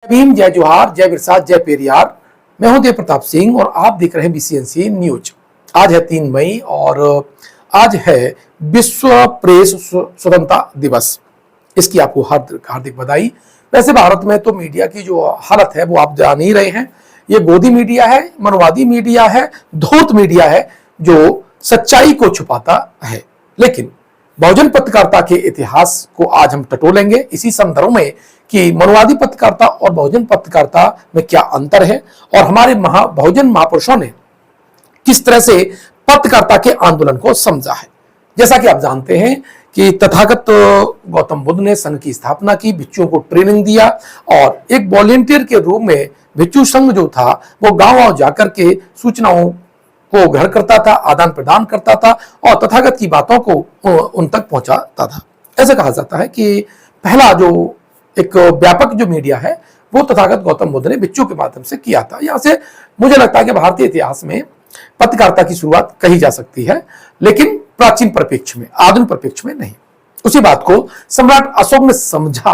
भीम, जय जोहार, जय बिरसा, जय पेरियार। मैं हूं देव प्रताप सिंह और आप देख रहे हैं BCNC न्यूज। आज है 3 मई और आज है विश्व प्रेस स्वतंत्रता दिवस। इसकी आपको हार्दिक बधाई। वैसे भारत में तो मीडिया की जो हालत है वो आप जान ही रहे हैं। ये गोदी मीडिया है, मनवादी मीडिया है, धूर्त मीडिया है जो सच्चाई को छुपाता है। लेकिन बहुजन पत्रकारिता के इतिहास को आज हम टटोलेंगे इसी संदर्भ में कि मनवादी पत्रकारिता और बहुजन पत्रकारिता में क्या अंतर है और हमारे बहुजन महापुरुषों ने किस तरह से पत्रकारिता के आंदोलन को समझा है। जैसा कि आप जानते हैं कि तथागत गौतम बुद्ध ने संघ की स्थापना की, भिक्षुओं को ट्रेनिंग दिया और एक वॉलेंटियर के रूप में भिक्षु संघ जो था वो गांव-गांव जाकर के सूचनाओं को घर करता था, आदान प्रदान करता था और तथागत की बातों को उन तक पहुंचाता था। ऐसा कहा जाता है कि पहला जो एक व्यापक जो मीडिया है वो तथागत गौतम बुद्ध ने भिक्षु के माध्यम से किया था। यहां से मुझे लगता है कि भारतीय इतिहास में पत्रकारिता की शुरुआत कही जा सकती है, लेकिन प्राचीन परिप्रेक्ष्य में, आधुनिक परिप्रेक्ष्य में नहीं। उसी बात को सम्राट अशोक ने समझा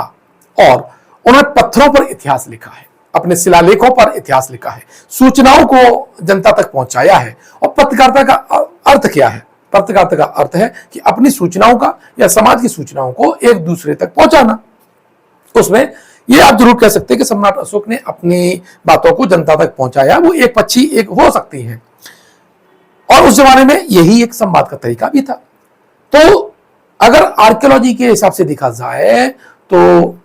और उन्होंने पत्थरों पर इतिहास लिखा है, अपने शिलालेखों पर इतिहास लिखा है, सूचनाओं को जनता तक पहुंचाया है। और पत्रकारिता का अर्थ क्या है? पत्रकारिता का अर्थ है कि अपनी सूचनाओं का या समाज की सूचनाओं को एक दूसरे तक पहुंचाना। उसमें ये आप जरूर कह सकते हैं कि सम्राट अशोक ने अपनी बातों को जनता तक पहुंचाया। वो एक पक्षी एक हो सकती है और उस जमाने में यही एक संवाद का तरीका भी था। तो अगर आर्कियोलॉजी के हिसाब से देखा जाए तो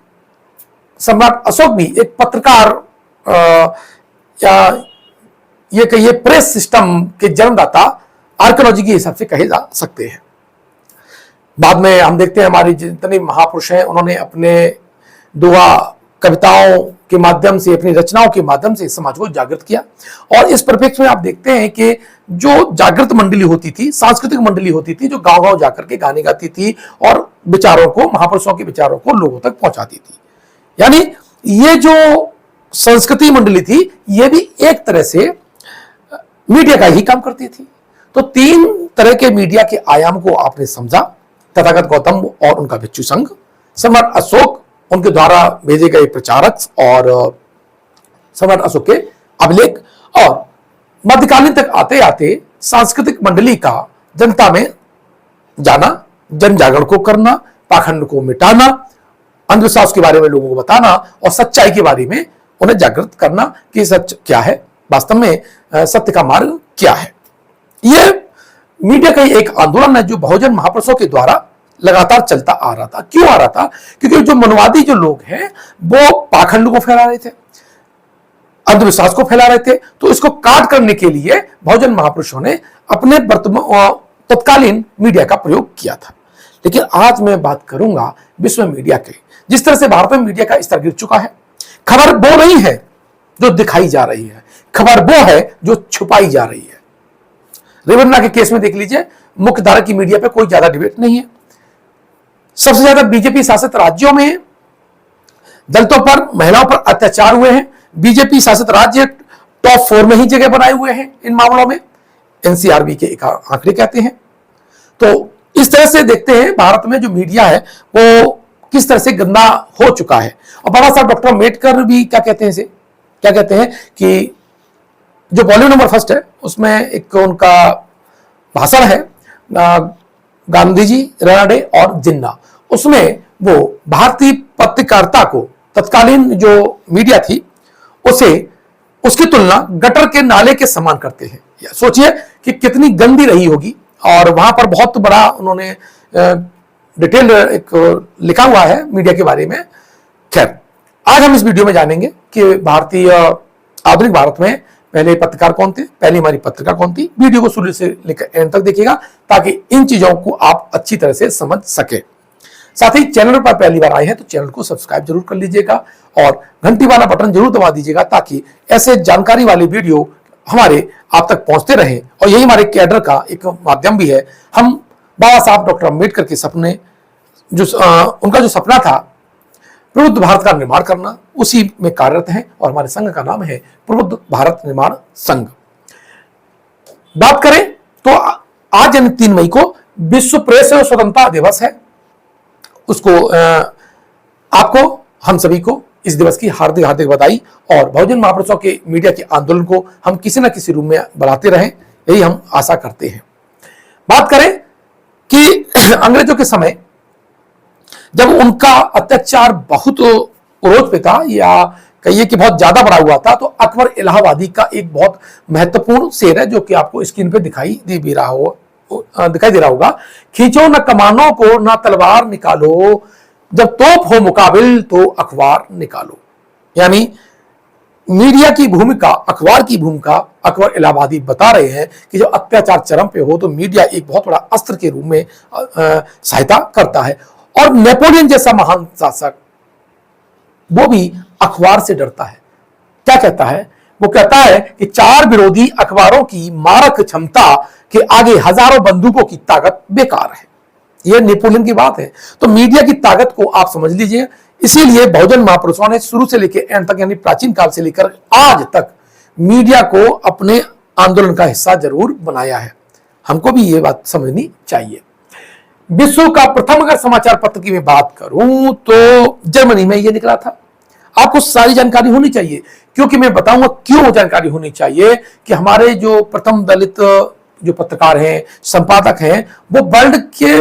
सम्राट अशोक भी एक पत्रकार या ये कहिए प्रेस सिस्टम के जन्मदाता आर्कियोलॉजी के हिसाब से कहे जा सकते हैं। बाद में हम देखते हैं हमारे जितने महापुरुष हैं उन्होंने अपने दोहा कविताओं के माध्यम से, अपनी रचनाओं के माध्यम से समाज को जागृत किया। और इस परिप्रेक्ष्य में आप देखते हैं कि जो जागृत मंडली होती थी, सांस्कृतिक मंडली होती थी, जो गांव-गांव जाकर के गाने गाती थी और विचारों को, महापुरुषों के विचारों को लोगों तक पहुंचाती थी। यानी ये जो संस्कृति मंडली थी ये भी एक तरह से मीडिया का ही काम करती थी। तो 3 तरह के मीडिया के आयाम को आपने समझा, तथागत गौतम और उनका भिक्षु संघ, सम्राट अशोक, उनके द्वारा भेजे गए प्रचारक और सम्राट अशोक के अभिलेख, और मध्यकालीन तक आते आते सांस्कृतिक मंडली का जनता में जाना, जन जागरण को करना, पाखंड को मिटाना, अंधविश्वास के बारे में लोगों को बताना और सच्चाई के बारे में उन्हें जागृत करना कि सच क्या है, वास्तव में सत्य का मार्ग क्या है। यह मीडिया का एक आंदोलन है जो बहुजन महापुरुषों के द्वारा लगातार चलता आ रहा था। क्यों आ रहा था? क्योंकि जो मनवादी जो लोग हैं वो पाखंड को फैला रहे थे, अंधविश्वास को फैला रहे थे। तो इसको काट करने के लिए बहुजन महापुरुषों ने अपने तत्कालीन मीडिया का प्रयोग किया था। लेकिन आज मैं बात करूंगा विश्व मीडिया के। जिस तरह से भारत में मीडिया का स्तर गिर चुका है, खबर वो नहीं है जो दिखाई जा रही है, खबर वो है जो छुपाई जा रही है। रेवन्ना के केस में देख लीजिए, मुख्य धारा की मीडिया पे कोई ज्यादा डिबेट नहीं है। सबसे ज्यादा बीजेपी शासित राज्यों में दलितों पर, महिलाओं पर अत्याचार हुए हैं। बीजेपी शासित राज्य टॉप 4 में ही जगह बनाए हुए हैं इन मामलों में, NCRB के एक आंकड़े कहते हैं। तो इस तरह से देखते हैं भारत में जो मीडिया है वो किस तरह से गंदा हो चुका है। और बाबा साहब डॉक्टर अम्बेडकर भी क्या कहते हैं, क्या कहते हैं कि जो वॉल्यूम नंबर 1 है उसमें एक उनका भाषण है, गांधी जी, रानडे और जिन्ना, उसमें वो भारतीय पत्रकारिता को, तत्कालीन जो मीडिया थी उसे, उसकी तुलना गटर के नाले के समान करते हैं। सोचिए कि कितनी गंदी रही होगी। और वहां पर बहुत बड़ा उन्होंने डिटेल एक लिखा हुआ है मीडिया के बारे में। खैर, आज हम इस वीडियो में जानेंगे कि भारतीय आधुनिक भारत में पहले पत्रकार कौन थे, पहली हमारी पत्रिका कौन थी। वीडियो को शुरू से लेकर एंड तक देखिएगा ताकि इन चीजों को आप अच्छी तरह से समझ सके। साथ ही चैनल पर पहली बार आए हैं तो चैनल को सब्सक्राइब जरूर कर लीजिएगा और घंटी वाला बटन जरूर दबा दीजिएगा ताकि ऐसे जानकारी वाले वीडियो हमारे आप तक पहुंचते रहे। और यही हमारे कैडर का एक माध्यम भी है। हम बाबा साहब डॉक्टर अम्बेडकर के सपने, जो उनका जो सपना था प्रबुद्ध भारत का निर्माण करना, उसी में कार्यरत हैं और हमारे संघ का नाम है प्रबुद्ध भारत निर्माण संघ। बात करें तो आज यानी 3 मई को विश्व प्रेस स्वतंत्रता दिवस है। उसको आपको, हम सभी को इस दिवस की हार्दिक हार्दिक बधाई और बहुजन महापुरुषों के मीडिया के आंदोलन को हम किसी न किसी रूप में बढ़ाते रहें, यही हम आशा करते हैं। बात करें कि अंग्रेजों के समय जब उनका अत्याचार बहुत रोज पे था या कहिए कि बहुत ज्यादा बढ़ा हुआ था, तो अकबर इलाहाबादी का एक बहुत महत्वपूर्ण शेर है जो कि आपको स्क्रीन पे दिखाई दे रहा होगा। खींचो न कमानों को न तलवार निकालो, जब तोप हो मुकाबिल तो अखबार निकालो। यानी मीडिया की भूमिका, अखबार की भूमिका अकबर इलाहाबादी बता रहे हैं कि जब अत्याचार चरम पे हो तो मीडिया एक बहुत बड़ा अस्त्र के रूप में सहायता करता है। और नेपोलियन जैसा महान शासक वो भी अखबार से डरता है। क्या कहता है? वो कहता है कि चार विरोधी अखबारों की मारक क्षमता के आगे हजारों बंदूकों की ताकत बेकार है। यह नेपोलियन की बात है। तो मीडिया की ताकत को आप समझ लीजिए। इसीलिए बहुजन महापुरुषों ने शुरू से लेकर एंड तक, यानी प्राचीन काल से लेकर आज तक मीडिया को अपने आंदोलन का हिस्सा जरूर बनाया है। हमको भी ये बात समझनी चाहिए। विश्व का प्रथम अगर समाचार पत्र की मैं बात करूं तो जर्मनी में ये निकला था। आपको सारी जानकारी होनी चाहिए, क्योंकि मैं बताऊंगा क्यों जानकारी होनी चाहिए कि हमारे जो प्रथम दलित जो पत्रकार हैं, संपादक हैं, वो वर्ल्ड के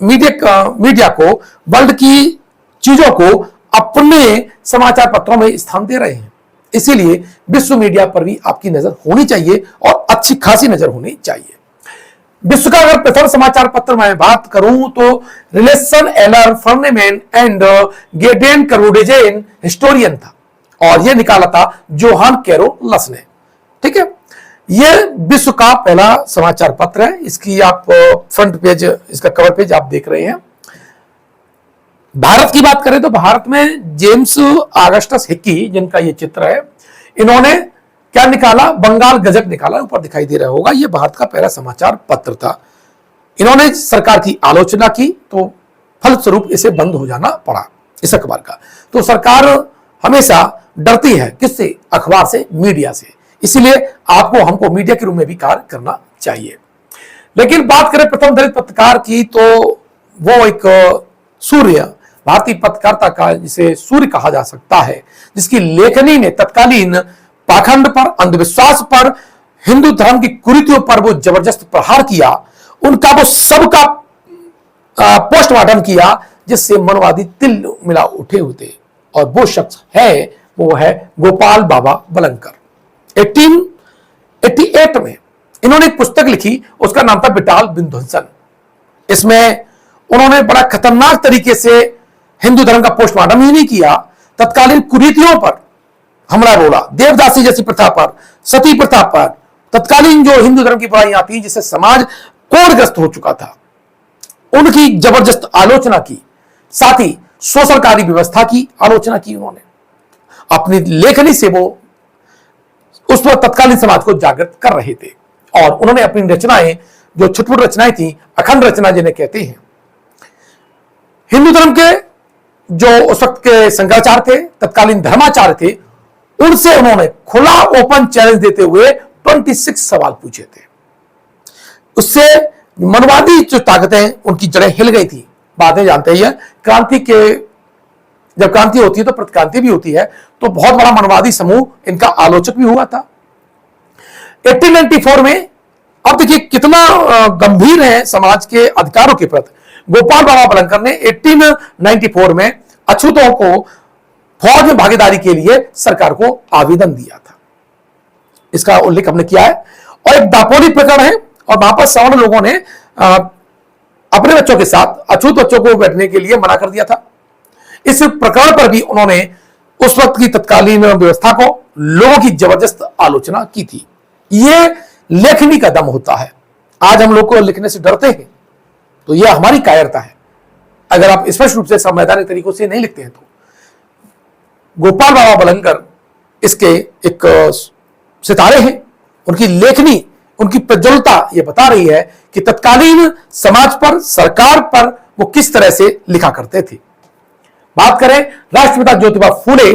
मीडिया को, वर्ल्ड की चीजों को अपने समाचार पत्रों में स्थान दे रहे हैं। इसीलिए विश्व मीडिया पर भी आपकी नजर होनी चाहिए और अच्छी खासी नजर होनी चाहिए। विश्व का अगर प्रथम समाचार पत्र में बात करूं तो रिलेशन एलर फर्नेमैन एंड गेडेन करोडेजेन हिस्टोरियन था और यह निकाला था जोहान कैरोलस ने। ठीक है, यह विश्व का पहला समाचार पत्र है। इसकी आप फ्रंट पेज, इसका कवर पेज आप देख रहे हैं। भारत की बात करें तो भारत में जेम्स ऑगस्टस हिक्की, जिनका यह चित्र है, इन्होंने क्या निकाला? बंगाल गजट निकाला। ऊपर दिखाई दे रहा होगा, यह भारत का पहला समाचार पत्र था। इन्होंने सरकार की आलोचना की तो फलस्वरूप इसे बंद हो जाना पड़ा इस अखबार का। तो सरकार हमेशा डरती है किससे? अखबार से, मीडिया से। इसीलिए आपको, हमको मीडिया के रूप में भी कार्य करना चाहिए। लेकिन बात करें प्रथम दलित पत्रकार की तो वो एक सूर्य, भारतीय पत्रकारिता का जिसे सूर्य कहा जा सकता है, जिसकी लेखनी ने तत्कालीन पाखंड पर, अंधविश्वास पर, हिंदू धर्म की कुरीतियों पर वो जबरदस्त प्रहार किया। उनका वो सबका पोस्टमार्टम किया जिससे मनवादी तिल मिला उठे होते। और वो शख्स है, वो है गोपाल बाबा बलंकर। 1888 में इन्होंने एक पुस्तक लिखी, उसका नाम था बिटाल विध्वंसन। इसमें उन्होंने बड़ा खतरनाक तरीके से हिंदू धर्म का पोस्टमार्टम ही नहीं किया, तत्कालीन कुरीतियों पर हमला बोला, देवदासी जैसी प्रथा पर, सती प्रथा पर, तत्कालीन जो हिंदू धर्म की बुराइयां थी जिससे समाज कोढ़ग्रस्त हो चुका था, उनकी जबरदस्त आलोचना की। साथ ही शोषणकारी व्यवस्था की आलोचना की उन्होंने। अपनी लेखनी से वो उस पर तत्कालीन समाज को जागृत कर रहे थे। और उन्होंने अपनी रचनाएं, जो छुटपुट रचनाएं थी, अखंड रचना जिन्हें कहते हैं, हिंदू धर्म के जो उस वक्त के शंकराचार्य थे, तत्कालीन धर्माचार्य थे, उनसे उन्होंने खुला ओपन चैलेंज देते हुए 26 सवाल पूछे थे। उससे मनवादी जो ताकतें, उनकी जड़ें हिल गई थी। बातें जानते ही है, क्रांति के, जब क्रांति होती है तो प्रतिक्रांति भी होती है। तो बहुत बड़ा मनवादी समूह इनका आलोचक भी हुआ था। 1894 में, अब देखिए कितना गंभीर है समाज के अधिकारों के प्रति, गोपाल बाबा बलंकर ने 1894 में अछूतों को फौज में भागीदारी के लिए सरकार को आवेदन दिया था। इसका उल्लेख हमने किया है। और एक दापोली प्रकरण है, और वहां पर सवर्ण लोगों ने अपने बच्चों के साथ अछूत बच्चों को बैठने के लिए मना कर दिया था। इस प्रकरण पर भी उन्होंने उस वक्त की तत्कालीन व्यवस्था को, लोगों की जबरदस्त आलोचना की थी। यह लेखनी का दम होता है। आज हम लोग को लिखने से डरते हैं, तो यह हमारी कायरता है। अगर आप स्पष्ट रूप से संवैधानिक तरीकों से नहीं लिखते हैं तो गोपाल बाबा बलंकर इसके एक सितारे हैं। उनकी लेखनी, उनकी प्रज्वलता यह बता रही है कि तत्कालीन समाज पर, सरकार पर वो किस तरह से लिखा करते थे। बात करें राष्ट्रपिता ज्योतिबा फूले,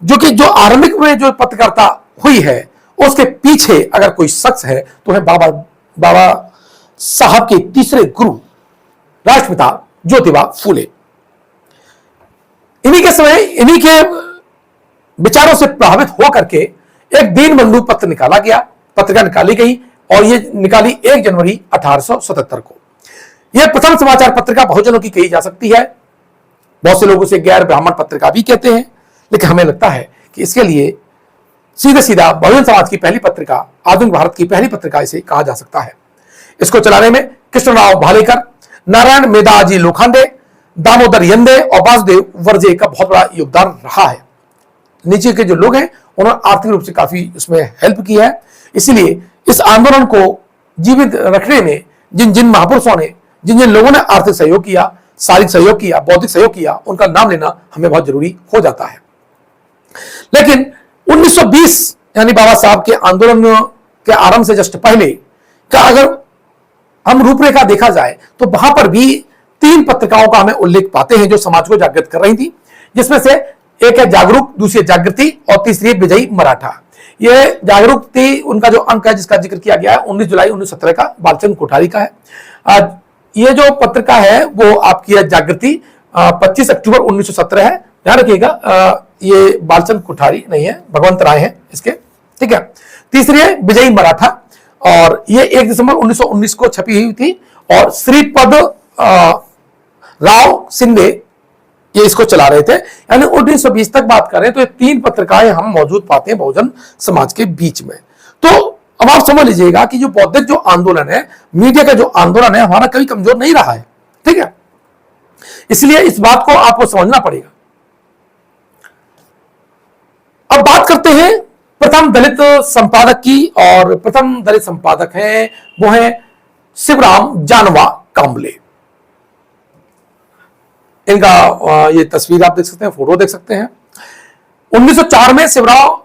जो आरंभिक में जो पत्रकारिता हुई है, उसके पीछे अगर कोई शख्स है तो है बाबा साहब के तीसरे गुरु राष्ट्रपिता ज्योतिबा फूले। इन्हीं के समय, इन्हीं के विचारों से प्रभावित होकर के एक दीनबंधु पत्रिका निकाली गई और ये निकाली 1 जनवरी 1877 को। यह प्रथम समाचार पत्रिका बहुजनों की कही जा सकती है। बहुत से लोग उसे गैर ब्राह्मण पत्रिका भी कहते हैं, लेकिन हमें लगता है कि इसके लिए सीधे सीधा बहुजन समाज की पहली पत्रिका, आधुनिक भारत की पहली पत्रिका इसे कहा जा सकता है। इसको चलाने में कृष्णराव भालेकर, नारायण मेधाजी लोखंडे, दामोदर यंदे और वासुदेव वर्जे का बहुत बड़ा योगदान रहा है। नीचे के जो लोग हैं उन्होंने आर्थिक रूप से काफी इसमें हेल्प की है। इसीलिए इस आंदोलन को जीवित रखने में जिन जिन महापुरुषों ने, जिन जिन लोगों ने आर्थिक सहयोग किया, शारीरिक सहयोग किया, बौद्धिक सहयोग किया, उनका नाम लेना हमें बहुत जरूरी हो जाता है। लेकिन 1920 यानी बाबा साहब के आंदोलन के आरंभ से जस्ट पहले का अगर हम रूपरेखा देखा जाए तो वहां पर भी 3 पत्रिकाओं का हमें उल्लेख पाते हैं जो समाज को जागृत कर रही थी, जिसमें से एक है जागरूक, दूसरी जागृति और तीसरी विजयी मराठा। यह जागरूकति उनका जो अंक है जिसका जिक्र किया गया है 19 जुलाई 1917 का बालचंद कोठारी का है। ये जो पत्रिका है वो आपकी है जागृति 25 अक्टूबर 1917 है, ध्यान रखिएगा। ये बालचंद कोठारी नहीं है, भगवंत राय है इसके, ठीक है। तीसरी है विजयी मराठा और ये 1 दिसंबर 1919 को छपी हुई थी और श्रीपद राव शिंदे ये इसको चला रहे थे। यानी 1920 तक बात करें तो ये 3 पत्रिकाएं हम मौजूद पाते हैं बहुजन समाज के बीच में। तो अब आप समझ लीजिएगा कि जो बौद्धिक जो आंदोलन है, मीडिया का जो आंदोलन है, हमारा कभी कमजोर नहीं रहा है, ठीक है। इसलिए इस बात को आपको समझना पड़ेगा। अब बात करते हैं प्रथम दलित संपादक की, और प्रथम दलित संपादक हैं वो है शिवराम जानवा कांबले। इनका ये तस्वीर आप देख सकते हैं, फोटो देख सकते हैं। 1904 में शिवराम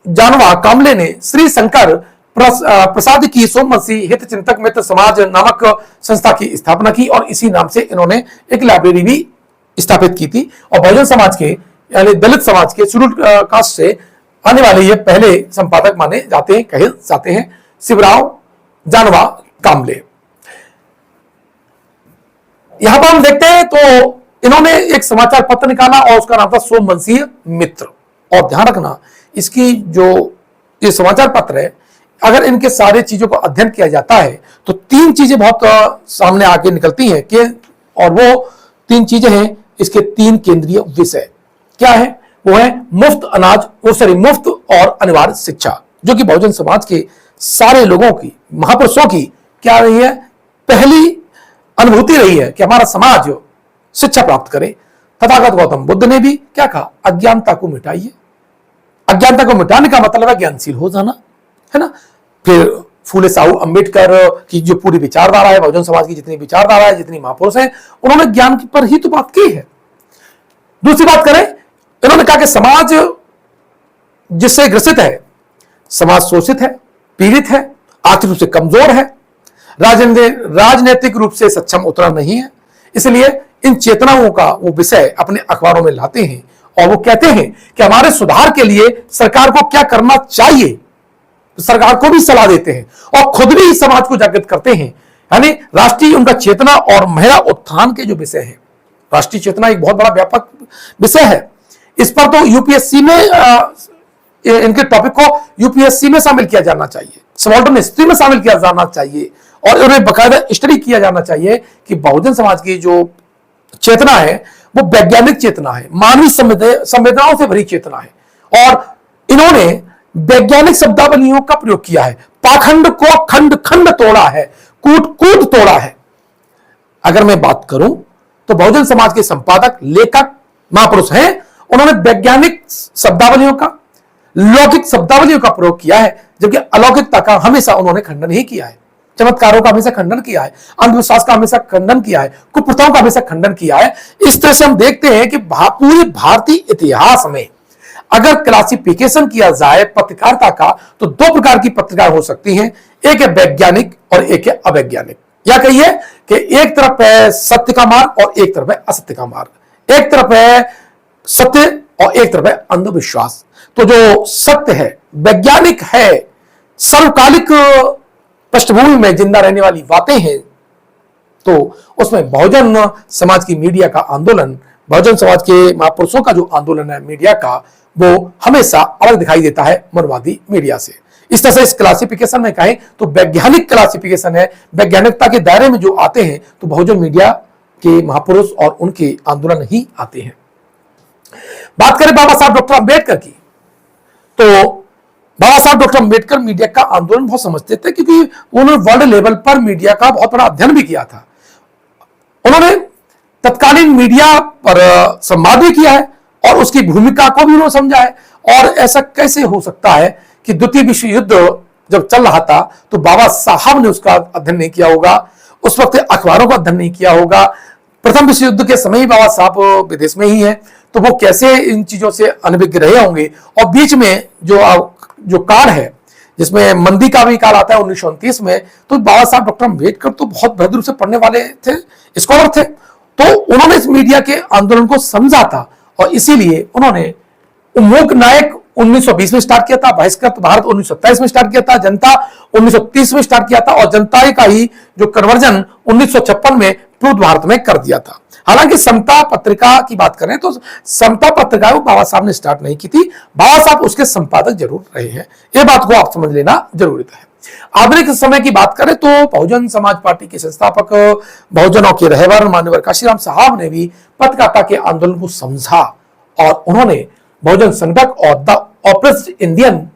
जानवा कांबले ने श्री शंकर प्रसाद की सोमवंशी हित चिंतक मित्र समाज नामक संस्था की स्थापना की और इसी नाम से इन्होंने एक लाइब्रेरी भी स्थापित की थी। और बहुजन समाज के यानी दलित समाज के शेड्यूल कास्ट से आने वाले ये पहले संपादक माने जाते हैं, कहे जाते हैं शिवराम जानवा कांबले। यहां पर हम देखते हैं तो इन्होंने एक समाचार पत्र निकाला और उसका नाम था सोमवंशी मित्र। और ध्यान रखना, इसकी जो ये समाचार पत्र है, अगर इनके सारे चीजों को अध्ययन किया जाता है तो 3 चीजें बहुत सामने आके निकलती हैं कि, और वो 3 चीजें हैं इसके 3 केंद्रीय विषय। क्या है वो? है मुफ्त अनाज, मुफ्त और अनिवार्य शिक्षा, जो कि बहुजन समाज के सारे लोगों की, महापुरुषों की क्या रही है, पहली अनुभूति रही है कि हमारा समाज शिक्षा प्राप्त करे। तथागत गौतम बुद्ध ने भी क्या कहा? अज्ञानता को मिटाइए। अज्ञानता को मिटाने का मतलब है ज्ञानशील हो जाना, है ना। फिर फूले साहू अंबेडकर की जो पूरी विचारधारा है, बहुजन समाज की जितनी विचारधारा है, जितनी महापुरुष हैं, उन्होंने ज्ञान पर ही तो बात की है। दूसरी बात करें, इन्होंने कहा कि समाज जिससे ग्रसित है, समाज शोषित है, पीड़ित है, आर्थिक रूप से कमजोर है, राजनीतिक रूप से सक्षम उतना नहीं है। इसलिए इन चेतनाओं का वो विषय अपने अखबारों में लाते हैं और वो कहते हैं कि हमारे सुधार के लिए सरकार को क्या करना चाहिए, तो सरकार को भी सलाह देते हैं और खुद भी इस समाज को जागृत करते हैं। यानी राष्ट्रीय उनका चेतना और महिला उत्थान के जो विषय है, राष्ट्रीय चेतना एक बहुत बड़ा व्यापक विषय है। इस पर तो यूपीएससी में इनके टॉपिक को यूपीएससी में शामिल किया जाना चाहिए, सबाल्टर्न हिस्ट्री में शामिल किया जाना चाहिए और उन्हें बकायदा स्टडी किया जाना चाहिए कि बहुजन समाज की जो चेतना है वो वैज्ञानिक चेतना है, मानवीय संवेदनाओं से भरी चेतना है। और इन्होंने वैज्ञानिक शब्दावलियों का प्रयोग किया है, पाखंड को खंड खंड तोड़ा है, कूट कूट तोड़ा है। अगर मैं बात करूं तो बहुजन समाज के संपादक, लेखक, महापुरुष हैं, उन्होंने वैज्ञानिक शब्दावलियों का, लौकिक शब्दावलियों का प्रयोग किया है, जबकि अलौकिकता का हमेशा उन्होंने खंडन ही किया है, चमत्कारों का हमेशा खंडन किया है, अंधविश्वास का हमेशा खंडन किया है, कुप्रथाओं का हमेशा खंडन किया है। इस तरह से हम देखते हैं कि पूरे भारतीय इतिहास में अगर क्लासिफिकेशन किया जाए पत्रकारिता का तो 2 प्रकार की पत्रिकाएं हो सकती हैं, एक है वैज्ञानिक और एक है अवैज्ञानिक। या कहिए कि एक तरफ है सत्य का मार्ग और एक तरफ है असत्य का मार्ग, एक तरफ है सत्य और एक तरफ है अंधविश्वास। तो जो सत्य है, वैज्ञानिक है, सर्वकालिक पृष्ठभूमि में जिंदा रहने वाली बातें हैं, तो उसमें बहुजन समाज की मीडिया का आंदोलन बहुजन समाज के महापुरुषों का जो आंदोलन है मीडिया का, वो हमेशा अलग दिखाई देता है मनुवादी मीडिया से। इस तरह से इस क्लासिफिकेशन में कहें तो वैज्ञानिक क्लासिफिकेशन है, वैज्ञानिकता के दायरे में जो आते हैं तो बहुजन मीडिया के महापुरुष और उनके आंदोलन ही आते हैं। बात करें बाबा साहब डॉक्टर अंबेडकर की, तो बाबा साहब डॉक्टर अंबेडकर मीडिया का आंदोलन बहुत समझते थे, क्योंकि उन्होंने वर्ल्ड लेवल पर मीडिया का बहुत बड़ा अध्ययन भी किया था। उन्होंने तत्कालीन मीडिया पर संवाद भी किया है और उसकी भूमिका को भी उन्होंने समझा है। और ऐसा कैसे हो सकता है कि द्वितीय विश्व युद्ध जब चल रहा था तो बाबा साहब ने उसका अध्ययन नहीं किया होगा, उस वक्त अखबारों का अध्ययन नहीं किया होगा। प्रथम विश्व युद्ध के समय ही बाबा साहब विदेश में ही हैं, तो वो कैसे इन चीजों से अनभिज्ञ रहे होंगे। और बीच में जो काल है जिसमें मंदी का भी काल आता है 1929 में, तो बाबा साहब डॉक्टर अंबेडकर तो बहुत बेहतर रूप से पढ़ने वाले थे, स्कॉलर थे, तो उन्होंने इस मीडिया के आंदोलन को समझा था और इसीलिए उन्होंने उन्मूक नायक 1920 में स्टार्ट किया था, बहिष्कृत भारत 1927 में स्टार्ट किया था, जनता 1930 में स्टार्ट किया था और जनता का ही जो कन्वर्जन 1956 में पूर्ण भारत में कर दिया था। हालांकि समता पत्रिका की बात करें तो समता पत्रिका वो बाबा साहब ने स्टार्ट नहीं की थी, बाबा साहब उसके संपादक जरूर रहे हैं, ये बात को आप समझ लेना जरूरी है। आधुनिक समय की बात करें तो बहुजन समाज पार्टी के संस्थापक, बहुजनों के रहबर मान्यवर काशीराम साहब ने भी पत्रकारिता के आंदोलन को समझा और उन्होंने बहुजन संगठक और द ऑपरेस्ट इंडियन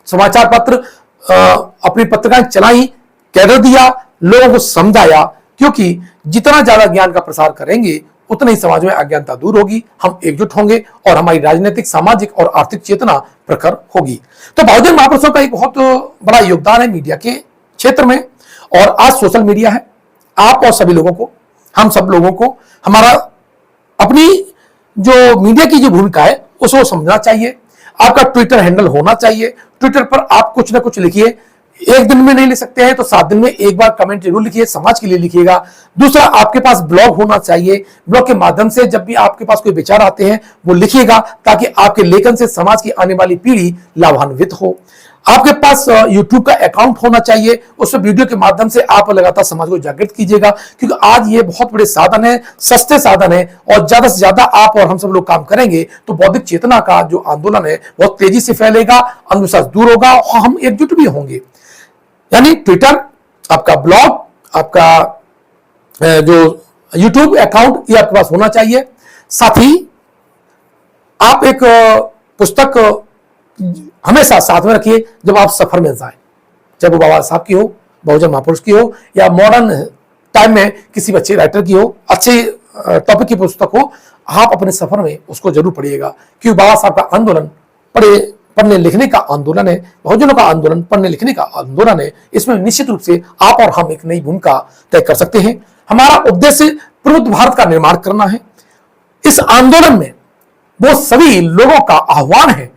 समाचार पत्र अपनी पत्रिकाएं चलाई, कैडर दिया, लोगों को समझाया, क्योंकि जितना ज्यादा ज्ञान का प्रसार करेंगे उतना ही समाज में अज्ञानता दूर होगी, हम एकजुट होंगे और हमारी राजनीतिक, सामाजिक और आर्थिक चेतना प्रखर होगी। तो बहुजन महापुरुषों का एक बहुत बड़ा योगदान है मीडिया के क्षेत्र में। और आज सोशल मीडिया है, आप और सभी लोगों को, हम सब लोगों को हमारा अपनी जो मीडिया की जो भूमिका है उसको समझना चाहिए। आपका ट्विटर हैंडल होना चाहिए, ट्विटर पर आप कुछ ना कुछ लिखिए, एक दिन में नहीं लिख सकते हैं तो 7 दिन में एक बार कमेंट जरूर लिखिए, समाज के लिए लिखिएगा। दूसरा, आपके पास ब्लॉग होना चाहिए, ब्लॉग के माध्यम से जब भी आपके पास कोई विचार आते हैं वो लिखिएगा, ताकि आपके लेखन से समाज की आने वाली पीढ़ी लाभान्वित हो। आपके पास यूट्यूब का अकाउंट होना चाहिए, उस वीडियो के माध्यम से आप लगातार समाज को जागृत कीजिएगा, क्योंकि आज ये बहुत बड़े साधन है, सस्ते साधन है, और ज्यादा से ज्यादा आप और हम सब लोग काम करेंगे तो बौद्धिक चेतना का जो आंदोलन है बहुत तेजी से फैलेगा, अंधविश्वास दूर होगा और हम एकजुट भी होंगे। यानी ट्विटर, आपका ब्लॉग, आपका जो यूट्यूब अकाउंट ये आपके पास होना चाहिए। साथ ही आप एक पुस्तक हमेशा साथ में रखिए जब आप सफर में जाएं, चाहे वो बाबा साहब की हो, बहुजन महापुरुष की हो, या मॉडर्न टाइम में किसी अच्छे राइटर की हो, अच्छे टॉपिक की पुस्तक हो, आप अपने सफर में उसको जरूर पढ़िएगा, क्योंकि बाबा साहब का आंदोलन पढ़ने लिखने का आंदोलन है, बहुजनों का आंदोलन पढ़ने लिखने का आंदोलन है। इसमें निश्चित रूप से आप और हम एक नई भूमिका तय कर सकते हैं। हमारा उद्देश्य प्रबुद्ध भारत का निर्माण करना है। इस आंदोलन में वो सभी लोगों का आह्वान है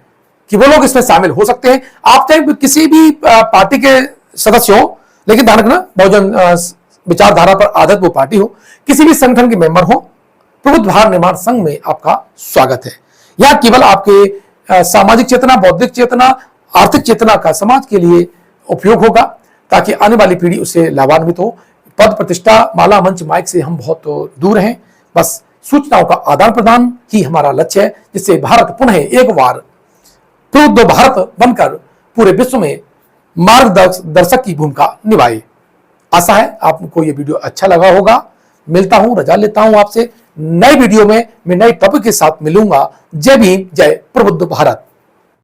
कि वो लोग इसमें शामिल हो सकते हैं। आप चाहे किसी भी पार्टी के सदस्य हो, लेकिन ध्यान रखना बहुजन विचारधारा पर आधारित वो पार्टी हो, किसी भी संगठन के मेंबर हो, प्रबुद्ध भारत निर्माण संघ में आपका स्वागत है। यह केवल आपके सामाजिक चेतना, बौद्धिक चेतना, आर्थिक चेतना का समाज के लिए उपयोग होगा, ताकि आने वाली पीढ़ी उससे लाभान्वित हो। पद प्रतिष्ठा, माला, मंच, माइक से हम बहुत दूर हैं, बस सूचनाओं का आदान प्रदान ही हमारा लक्ष्य है, जिससे भारत पुनः एक बार प्रबुद्ध भारत बनकर पूरे विश्व में मार्गदर्शक की भूमिका निभाए। आशा है आपको ये वीडियो अच्छा लगा होगा। मिलता हूं, रजा लेता हूं आपसे। नए वीडियो में मैं नए टॉपिक के साथ मिलूंगा। जय भीम, जय प्रबुद्ध भारत।